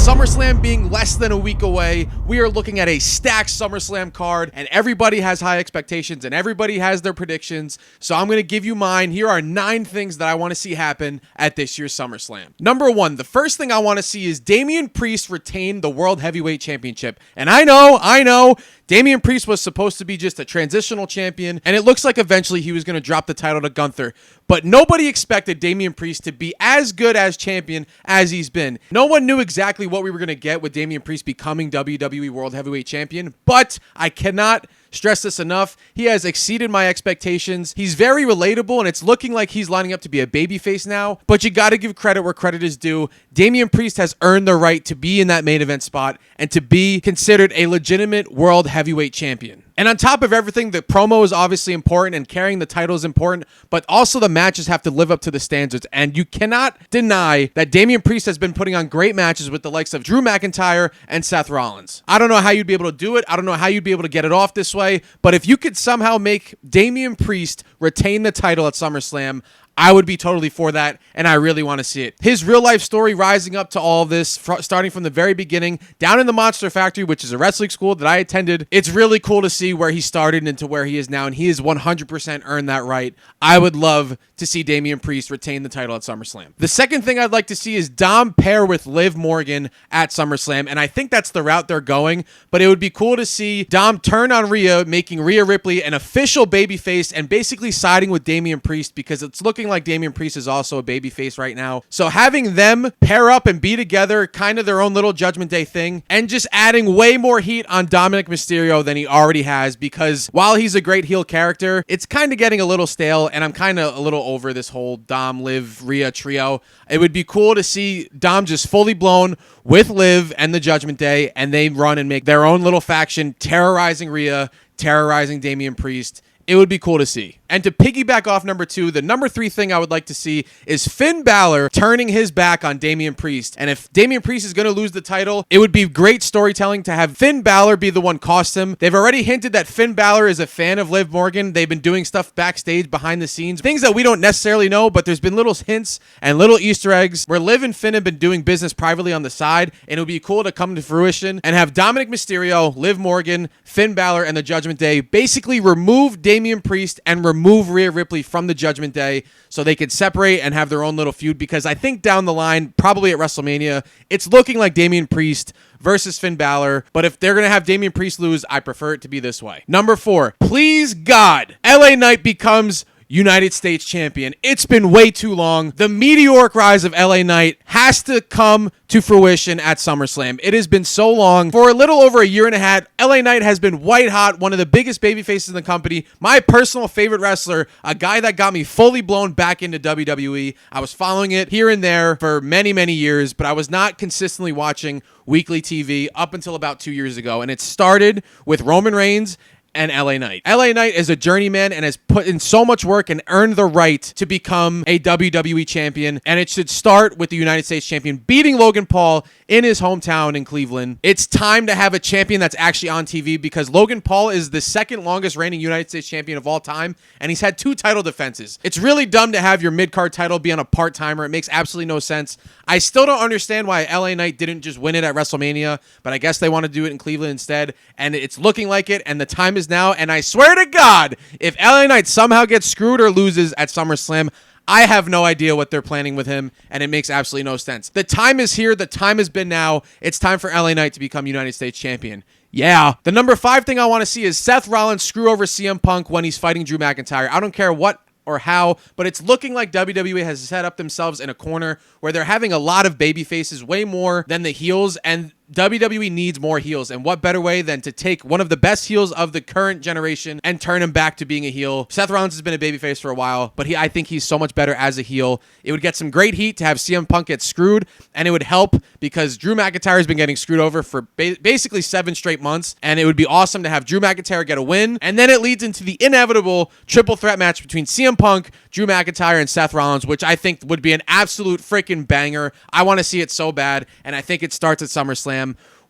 SummerSlam being less than a week away, we are looking at a stacked SummerSlam card, and everybody has high expectations and everybody has their predictions. So I'm going to give you mine. Here are 9 things that I want to see happen at this year's SummerSlam. Number 1, the first thing I want to see is Damien Priest retain the World Heavyweight Championship. And I know, Damien Priest was supposed to be just a transitional champion, and it looks like eventually he was going to drop the title to Gunther. But nobody expected Damien Priest to be as good as champion as he's been. No one knew exactly what we were going to get with Damien Priest becoming WWE World Heavyweight Champion, but I cannot stress this enough. He has exceeded my expectations. He's very relatable, and it's looking like he's lining up to be a babyface now, but you got to give credit where credit is due. Damien Priest has earned the right to be in that main event spot and to be considered a legitimate World Heavyweight Champion. And on top of everything, the promo is obviously important and carrying the title is important, but also the matches have to live up to the standards. And you cannot deny that Damien Priest has been putting on great matches with the likes of Drew McIntyre and Seth Rollins. I don't know how you'd be able to do it. I don't know how you'd be able to get it off this way, but if you could somehow make Damien Priest retain the title at SummerSlam, I would be totally for that, and I really want to see it. His real-life story rising up to all of this, starting from the very beginning, down in the Monster Factory, which is a wrestling school that I attended. It's really cool to see where he started and to where he is now, and he has 100% earned that right. I would love to see Damien Priest retain the title at SummerSlam. The second thing I'd like to see is Dom pair with Liv Morgan at SummerSlam, and I think that's the route they're going, but it would be cool to see Dom turn on Rhea, making Rhea Ripley an official babyface and basically siding with Damien Priest, because it's looking like Damien Priest is also a babyface right now. So having them pair up and be together, kind of their own little Judgment Day thing, and just adding way more heat on Dominick Mysterio than he already has, because while he's a great heel character, it's kind of getting a little stale, and I'm kind of a little over this whole Dom, Liv, Rhea trio. It would be cool to see Dom just fully blown with Liv and the Judgment Day, and they run and make their own little faction, terrorizing Rhea, terrorizing Damien Priest. It would be cool to see. And to piggyback off number 2, the number 3 thing I would like to see is Finn Balor turning his back on Damien Priest. And if Damien Priest is going to lose the title, it would be great storytelling to have Finn Balor be the one cost him. They've already hinted that Finn Balor is a fan of Liv Morgan. They've been doing stuff backstage behind the scenes, things that we don't necessarily know, but there's been little hints and little Easter eggs where Liv and Finn have been doing business privately on the side, and it would be cool to come to fruition and have Dominick Mysterio, Liv Morgan, Finn Balor, and the Judgment Day basically remove Damien Priest and remove Rhea Ripley from the Judgment Day so they could separate and have their own little feud, because I think down the line, probably at WrestleMania, it's looking like Damien Priest versus Finn Balor, but if they're going to have Damien Priest lose, I prefer it to be this way. Number 4, please God, LA Knight becomes United States champion. It's been way too long. The meteoric rise of LA Knight has to come to fruition at SummerSlam. It has been so long. For a little over a year and a half, LA Knight has been white hot, one of the biggest baby faces in the company, my personal favorite wrestler, a guy that got me fully blown back into WWE. I was following it here and there for many, many years, but I was not consistently watching weekly TV up until about 2 years ago, and it started with Roman Reigns and LA Knight. LA Knight is a journeyman and has put in so much work and earned the right to become a WWE champion, and it should start with the United States champion beating Logan Paul in his hometown in Cleveland. It's time to have a champion that's actually on TV, because Logan Paul is the second longest reigning United States champion of all time, and he's had 2 title defenses. It's really dumb to have your mid-card title be on a part-timer. It makes absolutely no sense. I still don't understand why LA Knight didn't just win it at WrestleMania, but I guess they want to do it in Cleveland instead, and it's looking like it, and the time is now, and I swear to God, if LA Knight somehow gets screwed or loses at SummerSlam, I have no idea what they're planning with him, and it makes absolutely no sense. The time is here. The time has been now. It's time for LA Knight to become United States champion. Yeah. The number 5 thing I want to see is Seth Rollins screw over CM Punk when he's fighting Drew McIntyre. I don't care what or how, but it's looking like WWE has set up themselves in a corner where they're having a lot of baby faces, way more than the heels, and WWE needs more heels, and what better way than to take one of the best heels of the current generation and turn him back to being a heel. Seth Rollins has been a babyface for a while, but I think he's so much better as a heel. It would get some great heat to have CM Punk get screwed, and it would help because Drew McIntyre has been getting screwed over for basically 7 straight months, and it would be awesome to have Drew McIntyre get a win, and then it leads into the inevitable triple threat match between CM Punk, Drew McIntyre, and Seth Rollins, which I think would be an absolute freaking banger. I want to see it so bad, and I think it starts at SummerSlam,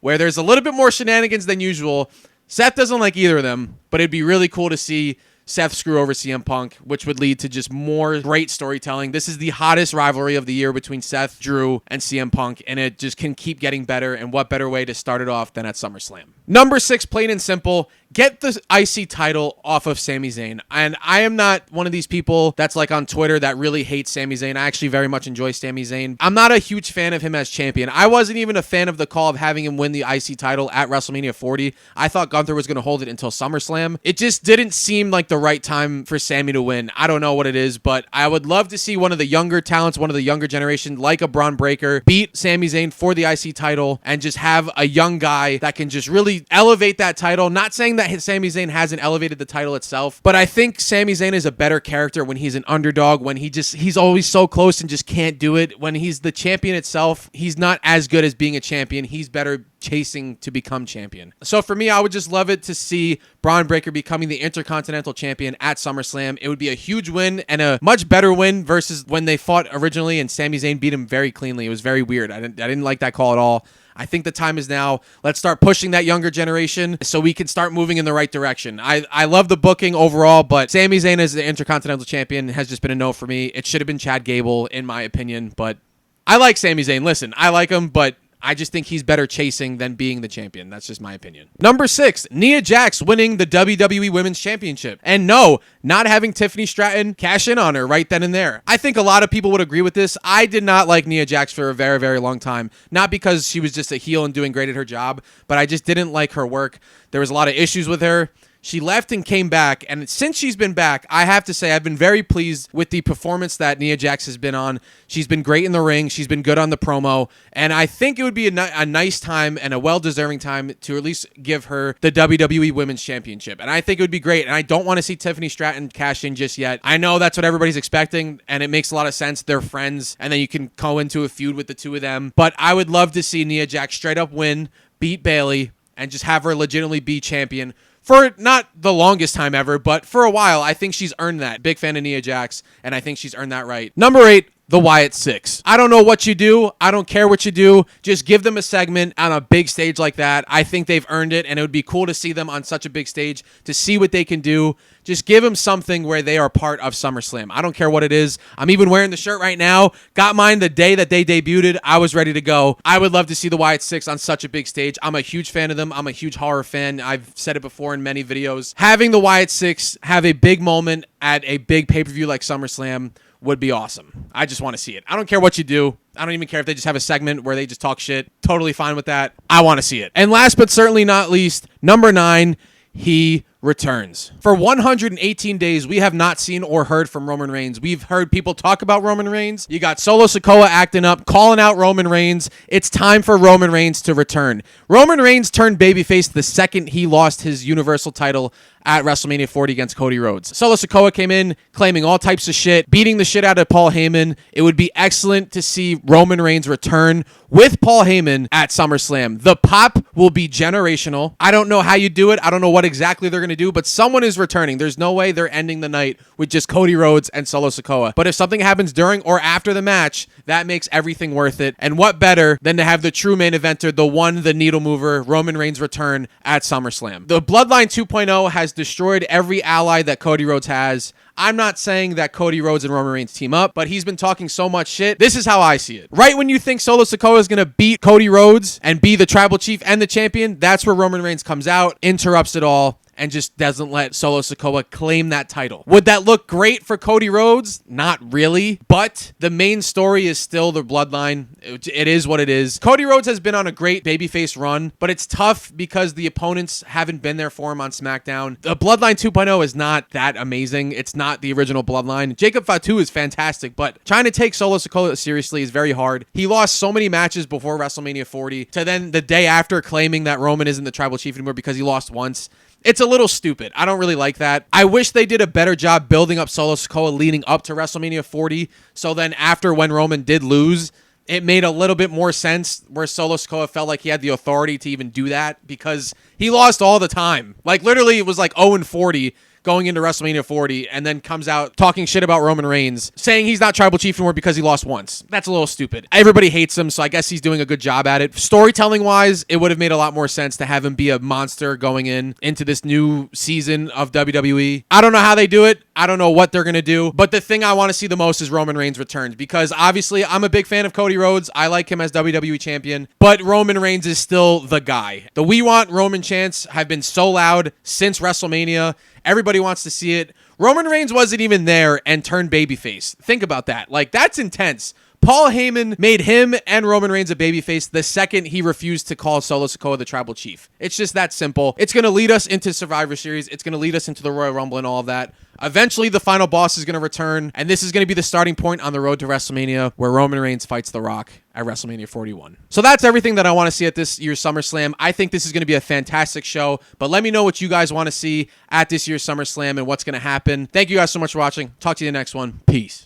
where there's a little bit more shenanigans than usual. Seth doesn't like either of them, but it'd be really cool to see Seth screw over CM Punk, which would lead to just more great storytelling. This is the hottest rivalry of the year between Seth, Drew, and CM Punk, and it just can keep getting better, and what better way to start it off than at SummerSlam. Number 6, plain and simple, get the IC title off of Sami Zayn. And I am not one of these people that's like on Twitter that really hates Sami Zayn. I actually very much enjoy Sami Zayn. I'm not a huge fan of him as champion. I wasn't even a fan of the call of having him win the IC title at WrestleMania 40. I thought Gunther was going to hold it until SummerSlam. It just didn't seem like the right time for Sami to win. I don't know what it is, but I would love to see one of the younger talents, one of the younger generation, like a Braun Breaker, beat Sami Zayn for the IC title and just have a young guy that can just really elevate that title. Not saying that Sami Zayn hasn't elevated the title itself, but I think Sami Zayn is a better character when he's an underdog, when he's always so close and just can't do it. When he's the champion itself, he's not as good as being a champion. He's better chasing to become champion. So for me, I would just love it to see Braun Breaker becoming the Intercontinental Champion at SummerSlam. It would be a huge win and a much better win versus when they fought originally and Sami Zayn beat him very cleanly. It was very weird. I didn't like that call at all. I think the time is now. Let's start pushing that younger generation so we can start moving in the right direction. I love the booking overall, but Sami Zayn as the Intercontinental Champion has just been a no for me. It should have been Chad Gable, in my opinion, but I like Sami Zayn. Listen, I like him, but I just think he's better chasing than being the champion. That's just my opinion. Number 6, Nia Jax winning the WWE Women's Championship. And no, not having Tiffany Stratton cash in on her right then and there. I think a lot of people would agree with this. I did not like Nia Jax for a very, very long time. Not because she was just a heel and doing great at her job, but I just didn't like her work. There was a lot of issues with her. She left and came back, and since she's been back, I have to say I've been very pleased with the performance that Nia Jax has been on. She's been great in the ring. She's been good on the promo, and I think it would be a nice time and a well-deserving time to at least give her the WWE Women's Championship, and I think it would be great, and I don't want to see Tiffany Stratton cash in just yet. I know that's what everybody's expecting, and it makes a lot of sense. They're friends, and then you can go into a feud with the two of them, but I would love to see Nia Jax straight up win, beat Bayley, and just have her legitimately be champion for not the longest time ever, but for a while. I think she's earned that. Big fan of Nia Jax, and I think she's earned that right. Number 8, the Wyatt Six. I don't know what you do. I don't care what you do. Just give them a segment on a big stage like that. I think they've earned it, and it would be cool to see them on such a big stage to see what they can do. Just give them something where they are part of SummerSlam. I don't care what it is. I'm even wearing the shirt right now. Got mine the day that they debuted. I was ready to go. I would love to see the Wyatt Six on such a big stage. I'm a huge fan of them. I'm a huge horror fan. I've said it before in many videos. Having the Wyatt Six have a big moment at a big pay-per-view like SummerSlam would be awesome. I just want to see it. I don't care what you do. I don't even care if they just have a segment where they just talk shit. Totally fine with that. I want to see it. And last but certainly not least, number 9, he returns. For 118 days, we have not seen or heard from Roman Reigns. We've heard people talk about Roman Reigns. You got Solo Sikoa acting up, calling out Roman Reigns. It's time for Roman Reigns to return. Roman Reigns turned babyface the second he lost his Universal title at WrestleMania 40 against Cody Rhodes. Solo Sikoa came in claiming all types of shit, beating the shit out of Paul Heyman. It would be excellent to see Roman Reigns return with Paul Heyman at SummerSlam. The pop will be generational. I don't know how you do it. I don't know what exactly they're going to do, but someone is returning. There's no way they're ending the night with just Cody Rhodes and Solo Sikoa. But if something happens during or after the match, that makes everything worth it. And what better than to have the true main eventer, the needle mover, Roman Reigns return at SummerSlam. The Bloodline 2.0 has destroyed every ally that Cody Rhodes has. I'm not saying that Cody Rhodes and Roman Reigns team up, but he's been talking so much shit. This is how I see it. Right when you think Solo Sikoa is going to beat Cody Rhodes and be the tribal chief and the champion, that's where Roman Reigns comes out, interrupts it all, and just doesn't let Solo Sikoa claim that title. Would that look great for Cody Rhodes? Not really, but the main story is still the Bloodline. It is what it is. Cody Rhodes has been on a great babyface run, but it's tough because the opponents haven't been there for him on SmackDown. The Bloodline 2.0 is not that amazing. It's not the original Bloodline. Jacob Fatu is fantastic, but trying to take Solo Sikoa seriously is very hard. He lost so many matches before WrestleMania 40 to then the day after claiming that Roman isn't the tribal chief anymore because he lost once. It's a little stupid. I don't really like that. I wish they did a better job building up Solo Sikoa leading up to WrestleMania 40. So then after when Roman did lose, it made a little bit more sense where Solo Sikoa felt like he had the authority to even do that because he lost all the time. Like literally it was like 0-40 going into WrestleMania 40 and then comes out talking shit about Roman Reigns, saying he's not tribal chief anymore because he lost once. That's a little stupid. Everybody hates him, so I guess he's doing a good job at it. Storytelling wise, it would have made a lot more sense to have him be a monster going into this new season of WWE. I don't know how they do it. I don't know what they're going to do, but the thing I want to see the most is Roman Reigns returns, because obviously I'm a big fan of Cody Rhodes. I like him as WWE champion, but Roman Reigns is still the guy. The "We Want Roman" chants have been so loud since WrestleMania. Everybody wants to see it. Roman Reigns wasn't even there and turned babyface. Think about that. Like, that's intense. Paul Heyman made him and Roman Reigns a babyface the second he refused to call Solo Sikoa the tribal chief. It's just that simple. It's going to lead us into Survivor Series. It's going to lead us into the Royal Rumble and all of that. Eventually, the final boss is going to return, and this is going to be the starting point on the road to WrestleMania, where Roman Reigns fights The Rock at WrestleMania 41. So that's everything that I want to see at this year's SummerSlam. I think this is going to be a fantastic show, but let me know what you guys want to see at this year's SummerSlam and what's going to happen. Thank you guys so much for watching. Talk to you in the next one. Peace.